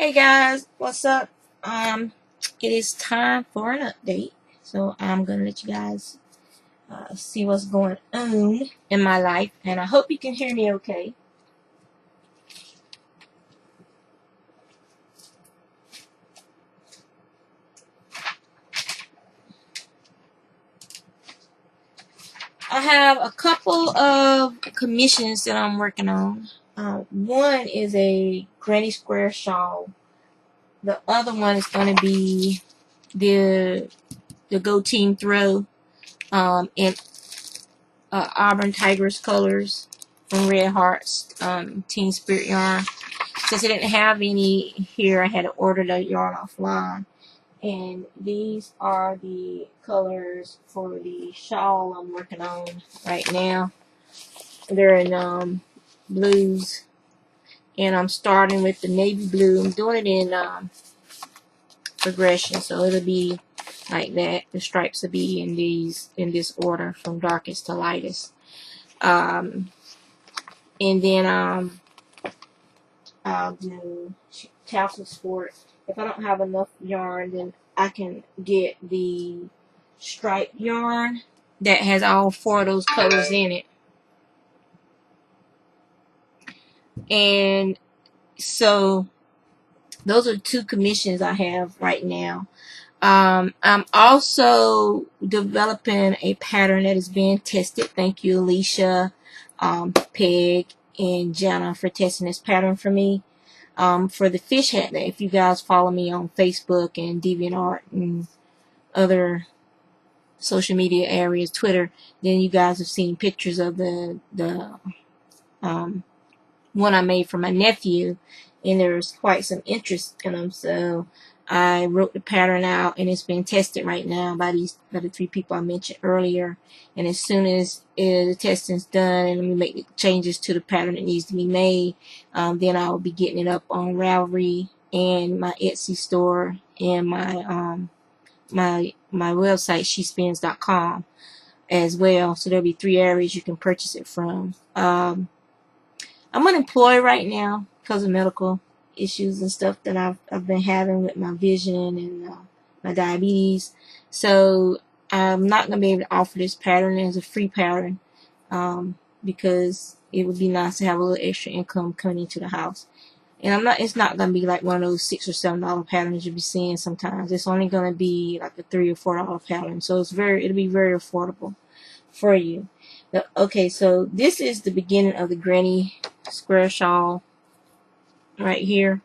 Hey guys, what's up? It is time for an update. So I'm gonna let you guys see what's going on in my life, and I hope you can hear me okay. I have a couple of commissions that I'm working on. One is a granny square shawl. The other one is going to be the Go Team Throw in Auburn Tigers colors from Red Hearts Teen Spirit yarn. Since I didn't have any here, I had to order the yarn offline. And these are the colors for the shawl I'm working on right now. They're in blues, and I'm starting with the navy blue. I'm doing it in progression, so it'll be like that. The stripes will be in this order from darkest to lightest. And then I'll do tassel sport. If I don't have enough yarn, then I can get the stripe yarn that has all four of those colors in it. And so those are two commissions I have right now. I'm also developing a pattern that is being tested. Thank you, Alicia, Peg, and Jenna for testing this pattern for me. For the fish hat. If you guys follow me on Facebook and DeviantArt and other social media areas, Twitter, then you guys have seen pictures of the one I made for my nephew, and there's quite some interest in them. So I wrote the pattern out, and it's been tested right now by the three people I mentioned earlier. And as soon as the testing's done and we make the changes to the pattern that needs to be made, then I will be getting it up on Ravelry and my Etsy store and my website shespins.com as well. So there'll be three areas you can purchase it from. I'm unemployed right now because of medical issues and stuff that I've been having with my vision and my diabetes. So I'm not going to be able to offer this pattern as a free pattern because it would be nice to have a little extra income coming into the house. And it's not going to be like one of those $6 or $7 patterns you'll be seeing sometimes. It's only going to be like a $3 or $4 pattern. So it'll be very affordable for you. Okay, so this is the beginning of the granny square shawl right here,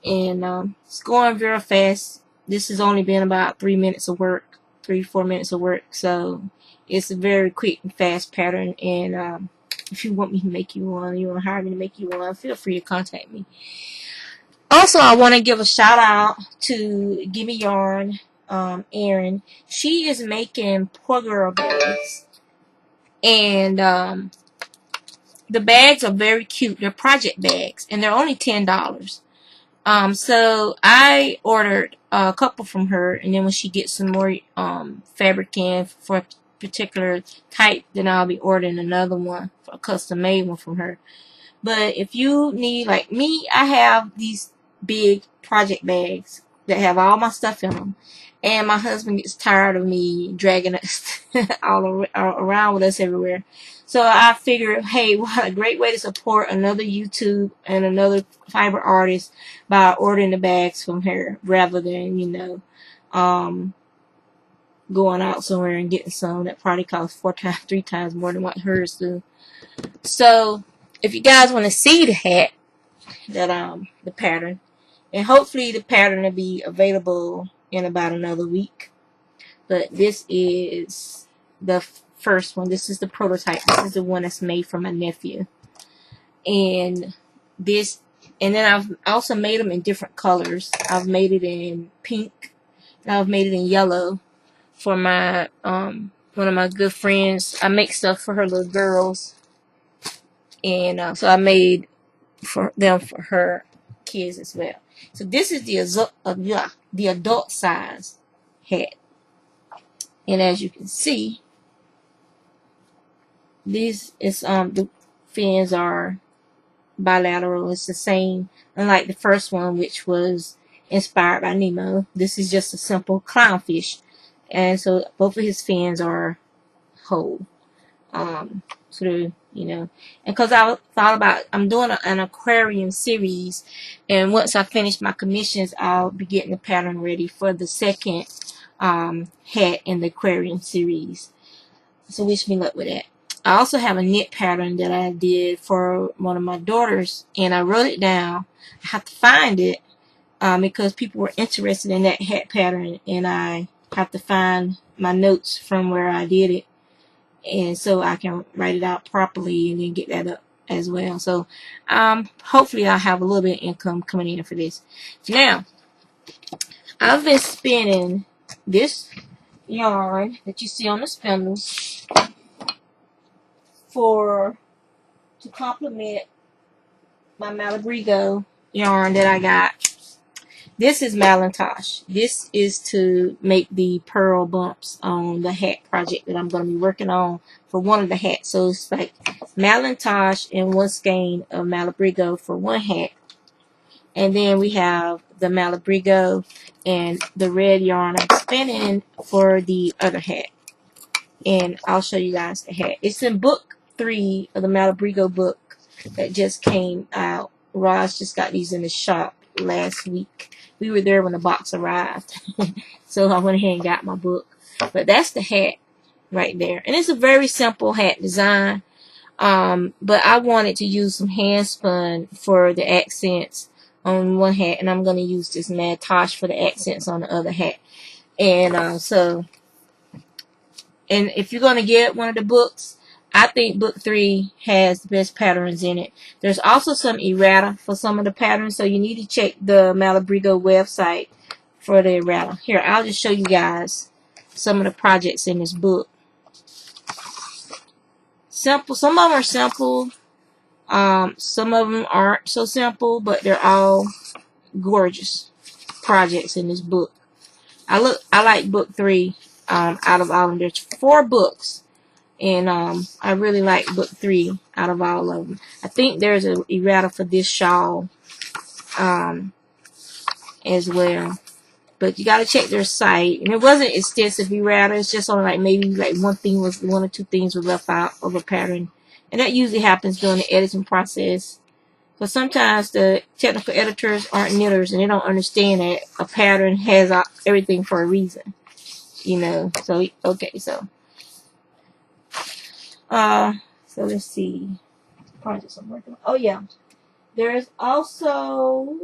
and it's going very fast. This has only been about 3 minutes of work, 3-4 minutes of work, so it's a very quick and fast pattern. And if you want me to make you one, you want to hire me to make you one, feel free to contact me. Also, I want to give a shout out to Gimme Yarn, Erin. She is making poor girl bags, and the bags are very cute. They're project bags, and they're only $10. So I ordered a couple from her, and then when she gets some more fabric in for a particular type, then I'll be ordering another one, for a custom made one from her. But if you need, like me, I have these big project bags that have all my stuff in them, and my husband gets tired of me dragging us all around with us everywhere. So I figured, hey, what a great way to support another YouTube and another fiber artist by ordering the bags from her rather than, going out somewhere and getting some that probably costs 3 times more than what hers do. So if you guys want to see the hat, the pattern, and hopefully the pattern will be available in about another week. But this is the first one. This is the prototype. This is the one that's made for my nephew. And then I've also made them in different colors. I've made it in pink, and I've made it in yellow for my one of my good friends. I make stuff for her little girls, and so I made for her kids as well. So this is the adult size hat, and as you can see, the fins are bilateral. It's the same, unlike the first one, which was inspired by Nemo. This is just a simple clownfish, and so both of his fins are whole. So you know, and because I thought about, I'm doing an aquarium series, and once I finish my commissions, I'll be getting the pattern ready for the second hat in the aquarium series. So wish me luck with that. I also have a knit pattern that I did for one of my daughters, and I wrote it down. I have to find it because people were interested in that hat pattern, and I have to find my notes from where I did it, and so I can write it out properly and then get that up as well. So hopefully I'll have a little bit of income coming in for this. Now, I've been spinning this yarn that you see on the spindles to complement my Malabrigo yarn that I got. This is Malintosh. This is to make the pearl bumps on the hat project that I'm going to be working on for one of the hats. So it's like Malintosh and one skein of Malabrigo for one hat. And then we have the Malabrigo and the red yarn I'm spinning for the other hat. And I'll show you guys the hat. It's in book 3 of the Malabrigo book that just came out. Roz just got these in the shop last week. We were there when the box arrived. So I went ahead and got my book. But that's the hat right there. And it's a very simple hat design. But I wanted to use some hand spun for the accents on one hat. And I'm going to use this Malintosh for the accents on the other hat. And and if you're going to get one of the books, I think book 3 has the best patterns in it. There's also some errata for some of the patterns, so you need to check the Malabrigo website for the errata. Here, I'll just show you guys some of the projects in this book. Simple. Some of them are simple. Some of them aren't so simple, but they're all gorgeous projects in this book. I like book 3 out of all of them. There's 4 books. And I really like book 3 out of all of them. I think there's a errata for this shawl as well. But you gotta check their site. And it wasn't extensive errata. It's just only like maybe like one or two things were left out of a pattern. And that usually happens during the editing process. But sometimes the technical editors aren't knitters and they don't understand that a pattern has everything for a reason. You know. So okay, so let's see. Projects I'm working on. Oh yeah. There's also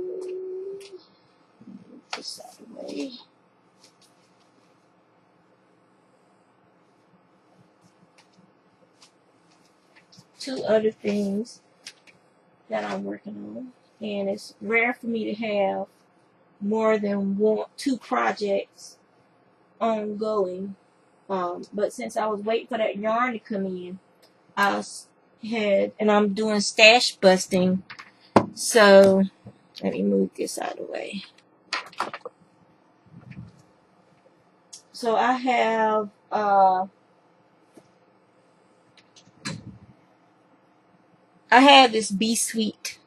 this out of the way. Two other things that I'm working on. And it's rare for me to have more than 2 projects ongoing. But since I was waiting for that yarn to come in, and I'm doing stash busting. So let me move this out of the way. So I have this Be Sweet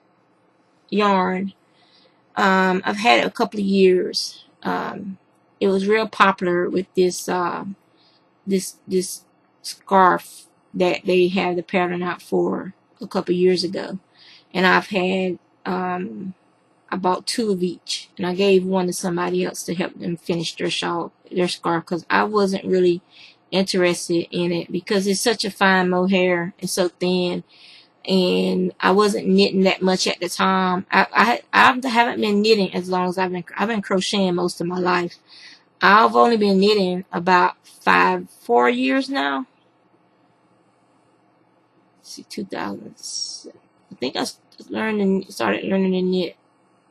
yarn. I've had it a couple of years. It was real popular with this this scarf that they had the pattern out for a couple of years ago, and I've had I bought 2 of each, and I gave one to somebody else to help them finish their scarf, because I wasn't really interested in it because it's such a fine mohair and so thin, and I wasn't knitting that much at the time. I haven't been knitting as long as I've been crocheting most of my life. I've only been knitting about 4 years now. Let's see, 2000. I think I started learning to knit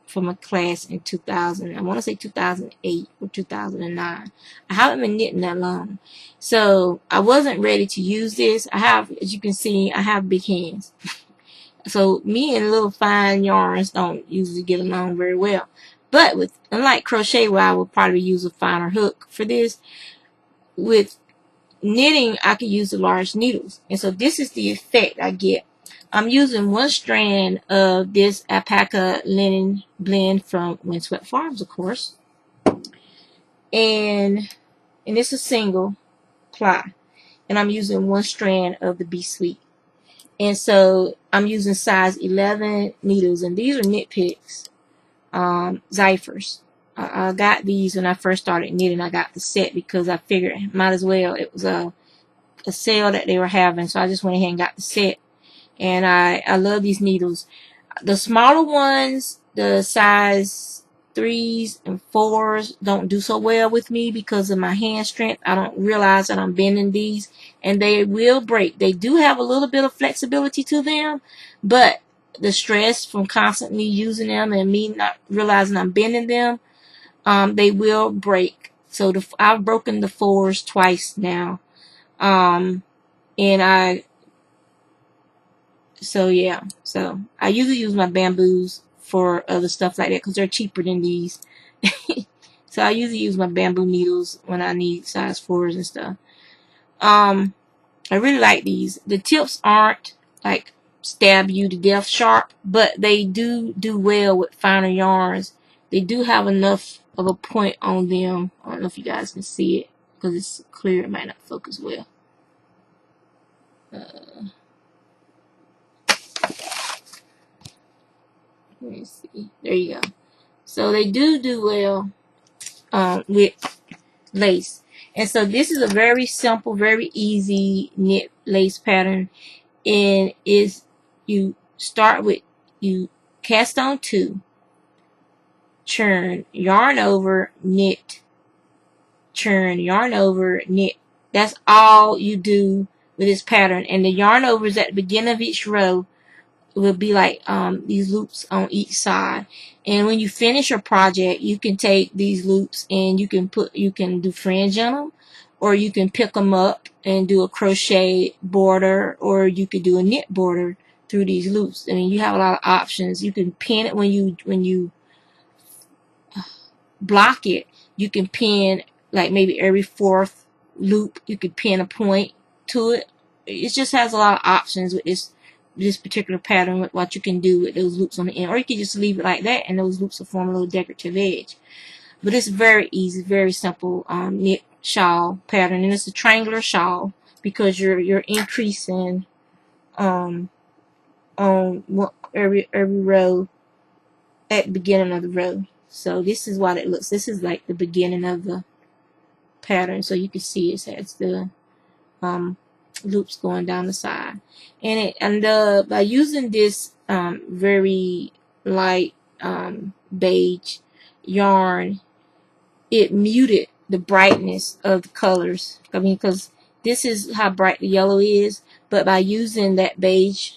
from a class in 2000. I want to say 2008 or 2009. I haven't been knitting that long, so I wasn't ready to use this. As you can see, I have big hands. So me and little fine yarns don't usually get along very well. But unlike crochet, where I would probably use a finer hook for this, with knitting I could use the large needles. And so this is the effect I get I'm using one strand of this alpaca linen blend from Windswept Farms, of course. And it's a single ply. And I'm using one strand of the Be Sweet. And so I'm using size 11 needles. And these are knit picks, Zyphers. I got these when I first started knitting. I got the set because I figured might as well. It was a sale that they were having. So I just went ahead and got the set. And I love these needles. The smaller ones, the size 3s and 4s, don't do so well with me because of my hand strength. I don't realize that I'm bending these, and they will break. They do have a little bit of flexibility to them, but the stress from constantly using them and me not realizing I'm bending them, they will break. So I've broken the 4s twice now. And so yeah, so I usually use my bamboos for other stuff like that because they're cheaper than these. So I usually use my bamboo needles when I need size 4s and stuff. I really like these. The tips aren't like stab you to death sharp, but they do well with finer yarns. They do have enough of a point on them. I don't know if you guys can see it because it's clear. It might not focus well. Let me see. There you go. So they do well with lace. And so this is a very simple, very easy knit lace pattern. And you start with, you cast on 2, churn, yarn over, knit, churn, yarn over, knit. That's all you do with this pattern. And the yarn overs at the beginning of each row will be like these loops on each side. And when you finish your project, you can take these loops and you can do fringe on them, or you can pick them up and do a crochet border, or you could do a knit border through these loops. I mean, you have a lot of options. You can pin it when you block it. You can pin like maybe every 4th loop. You could pin a point to it. It just has a lot of options with this particular pattern, with what you can do with those loops on the end, or you can just leave it like that and those loops will form a little decorative edge. But it's very easy, very simple knit shawl pattern, and it's a triangular shawl because you're increasing on every row at the beginning of the row. So this is what it looks. This is like the beginning of the pattern, so you can see it has the loops going down the side. And by using this very light beige yarn, it muted the brightness of the colors. I mean, because this is how bright the yellow is, but by using that beige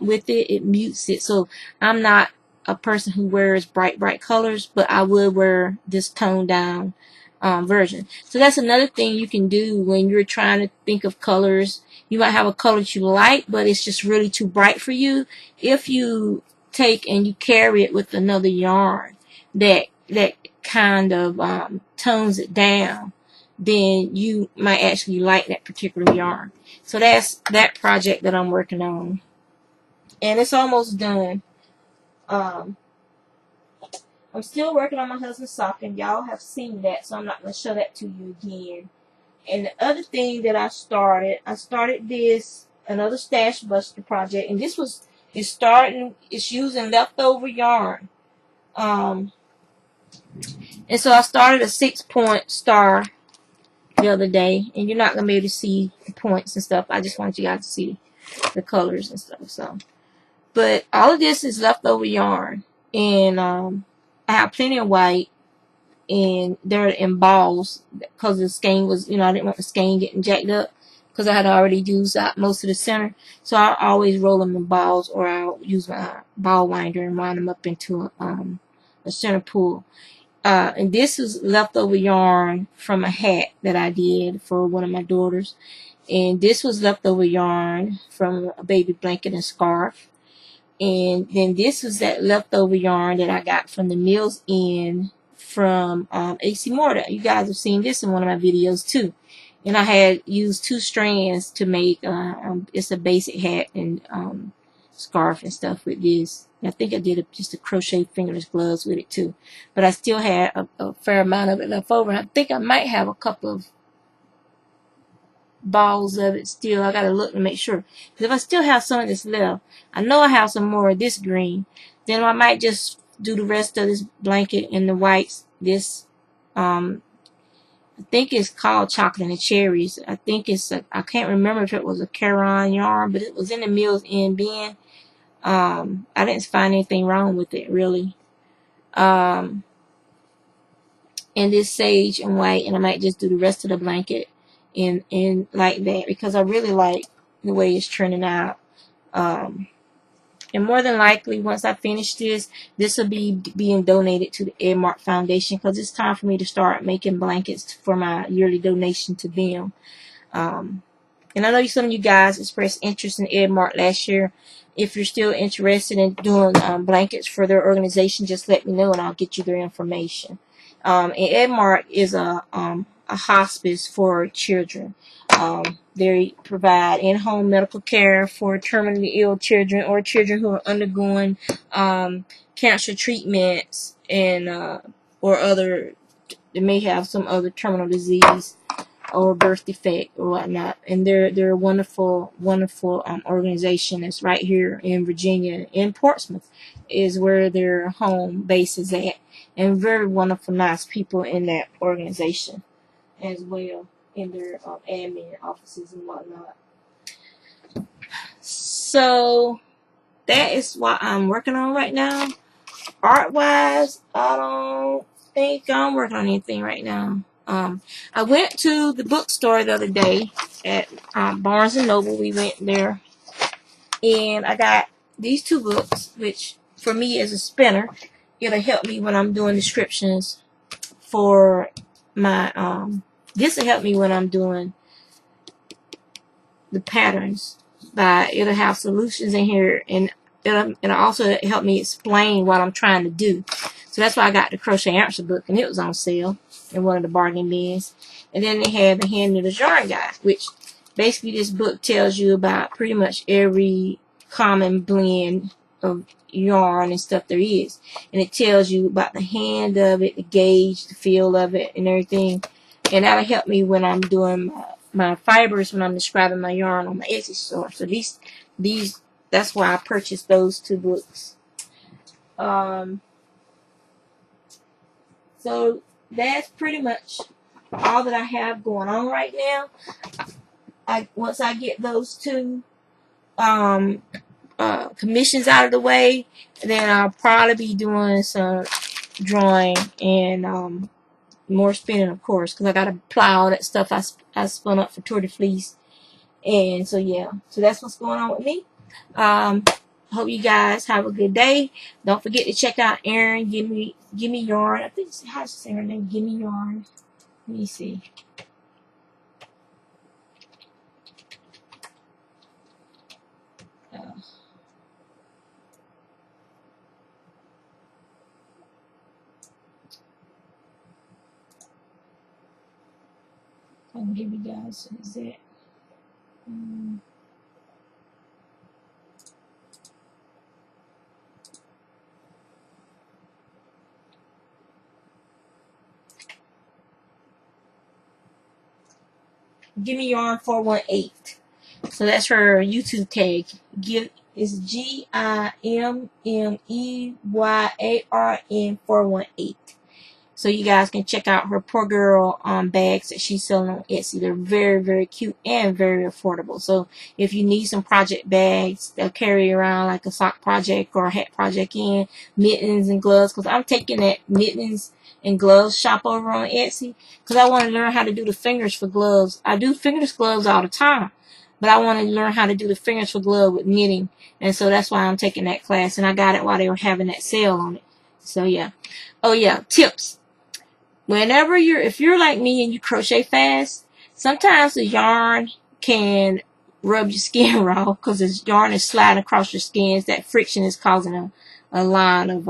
with it, it mutes it. So I'm not a person who wears bright colors, but I would wear this toned down version. So that's another thing you can do when you're trying to think of colors. You might have a color that you like, but it's just really too bright for you. If you take and you carry it with another yarn that kind of tones it down, then you might actually like that particular yarn. So that's that project that I'm working on, and it's almost done. I'm still working on my husband's sock, and y'all have seen that, so I'm not going to show that to you again. And the other thing that I started this, another stash buster project, and it's using leftover yarn. And so I started a 6-point star the other day, and you're not going to be able to see the points and stuff. I just want you guys to see the colors and stuff. So, but all of this is leftover yarn, and I have plenty of white, and they're in balls because the skein was, I didn't want the skein getting jacked up because I had already used out most of the center. So I always roll them in balls, or I'll use my ball winder and wind them up into a center pull. And this is leftover yarn from a hat that I did for one of my daughters. And this was leftover yarn from a baby blanket and scarf. And then this was that leftover yarn that I got from the Mills End from AC Mortar. You guys have seen this in one of my videos too. And I had used 2 strands to make, it's a basic hat and scarf and stuff with this. I think I did just a crochet fingerless gloves with it too. But I still had a fair amount of it left over. I think I might have a couple of balls of it still. I gotta look to make sure. Because if I still have some of this left, I know I have some more of this green, then I might just do the rest of this blanket in the whites. This, I think it's called Chocolate and Cherries. I think it's, I can't remember if it was a Caron yarn, but it was in the Mills End bin. I didn't find anything wrong with it, really. And this sage and white, and I might just do the rest of the blanket in like that, because I really like the way it's turning out. And more than likely, once I finish this will be being donated to the Edmark Foundation, because it's time for me to start making blankets for my yearly donation to them. And I know some of you guys expressed interest in Edmark last year. If you're still interested in doing blankets for their organization, just let me know and I'll get you their information. And Edmark is a hospice for children. They provide in-home medical care for terminally ill children or children who are undergoing cancer treatments and or other, they may have some other terminal disease or birth defect or whatnot. And they're a wonderful organization that's right here in Virginia. In Portsmouth is where their home base is at, and very wonderful, nice people in that organization as well, in their admin offices and whatnot. So that is what I'm working on right now. Art wise, I don't think I'm working on anything right now. I went to the bookstore the other day at Barnes & Noble. We went there, and I got these two books, which for me as a spinner, it'll help me when I'm doing descriptions for my, this will help me when I'm doing the patterns. It'll have solutions in here, and it'll also help me explain what I'm trying to do. So that's why I got the Crochet Answer book, and it was on sale in one of the bargain bins. And then they had the Hand Knitter's Yarn Guide, which basically this book tells you about pretty much every common blend of yarn and stuff there is. And it tells you about the hand of it, the gauge, the feel of it, and everything. And that'll help me when I'm doing my fibers, when I'm describing my yarn on my Etsy store. So these that's why I purchased those two books. So that's pretty much all that I have going on right now. Once I get those two commissions out of the way, then I'll probably be doing some drawing and more spinning, of course, because I got to apply all that stuff I spun up for Tour de Fleece. And so yeah, so that's what's going on with me. Hope you guys have a good day. Don't forget to check out Erin. Give me yarn. I think how to say her name. Give me yarn. Let me see. I can give you guys is that. Give me yarn 418. So that's her YouTube tag. It's GIMMEYARN 418. So you guys can check out her Poor Girl bags that she's selling on Etsy. They're very, very cute and very affordable. So if you need some project bags, they'll carry around like a sock project or a hat project in, mittens and gloves. Because I'm taking that mittens and gloves shop over on Etsy because I want to learn how to do the fingers for gloves. I do fingerless gloves all the time, but I want to learn how to do the fingers for glove with knitting. And so that's why I'm taking that class. And I got it while they were having that sale on it. So yeah. Oh yeah, tips. Whenever if you're like me and you crochet fast, sometimes the yarn can rub your skin raw because the yarn is sliding across your skin. That friction is causing a line of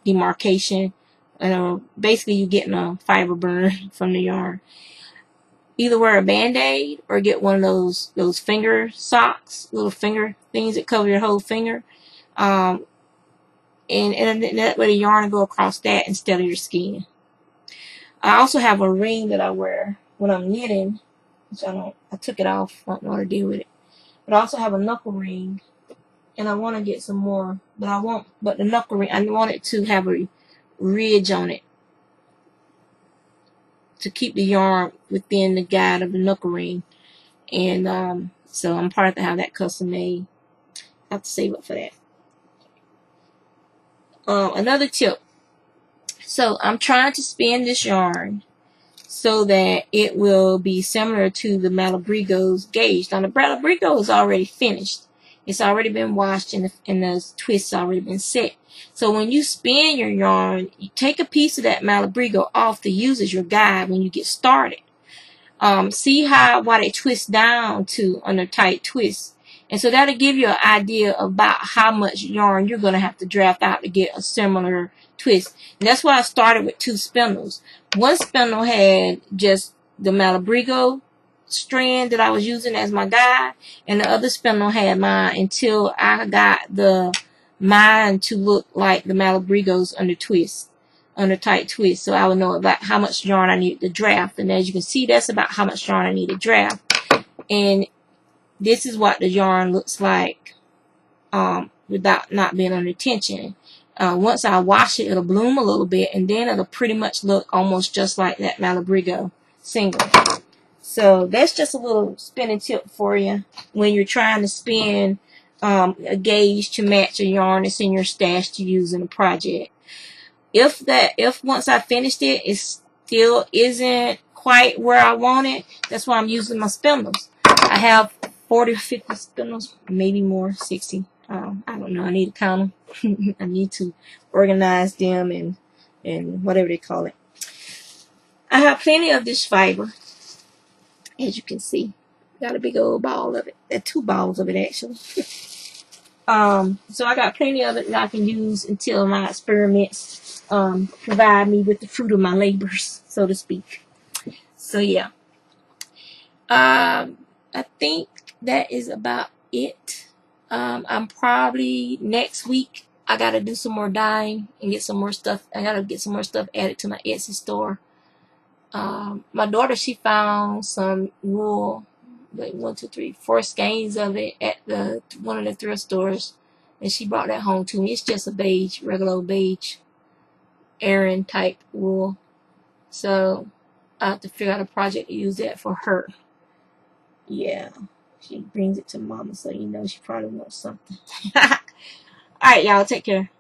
demarcation. And basically you're getting a fiber burn from the yarn. Either wear a band-aid or get one of those finger socks, little finger things that cover your whole finger. And that way the yarn will go across that instead of your skin. I also have a ring that I wear when I'm knitting, which I took it off. I don't know what to do with it. But I also have a knuckle ring, and I want to get some more. But the knuckle ring, I want it to have a ridge on it to keep the yarn within the guide of the knuckle ring. And so I'm part to have that custom made. I have to save up for that. Another tip. So I'm trying to spin this yarn so that it will be similar to the Malabrigo's gauge. Now the Malabrigo is already finished. It's already been washed and the twists already been set. So when you spin your yarn, you take a piece of that Malabrigo off to use as your guide when you get started. See why they twist down to under tight twists. And so that'll give you an idea about how much yarn you're going to have to draft out to get a similar twist. And that's why I started with 2 spindles. One spindle had just the Malabrigo strand that I was using as my guide, and the other spindle had mine until I got mine to look like the Malabrigo's under tight twist, so I would know about how much yarn I need to draft. And as you can see, that's about how much yarn I need to draft. And this is what the yarn looks like without not being under tension. Once I wash it, it'll bloom a little bit, and then it'll pretty much look almost just like that Malabrigo single. So that's just a little spinning tip for you when you're trying to spin a gauge to match a yarn that's in your stash to use in a project. If once I finished it, it still isn't quite where I want it, that's why I'm using my spindles. I have 40 or 50 spindles, maybe more, 60. I don't know. I need to count them. I need to organize them and whatever they call it. I have plenty of this fiber, as you can see. Got a big old ball of it. There are 2 balls of it actually. So I got plenty of it that I can use until my experiments provide me with the fruit of my labors, so to speak. So yeah. I think that is about it. I'm probably next week I gotta do some more dyeing and get some more stuff. I gotta get some more stuff added to my Etsy store. My daughter, she found some wool, like 1, 2, 3, 4 skeins of it at one of the thrift stores, and she brought that home to me. It's just a beige, regular old beige Aran type wool. So I have to figure out a project to use that for her. Yeah, she brings it to mama, so you know she probably wants something. Alright, y'all, take care.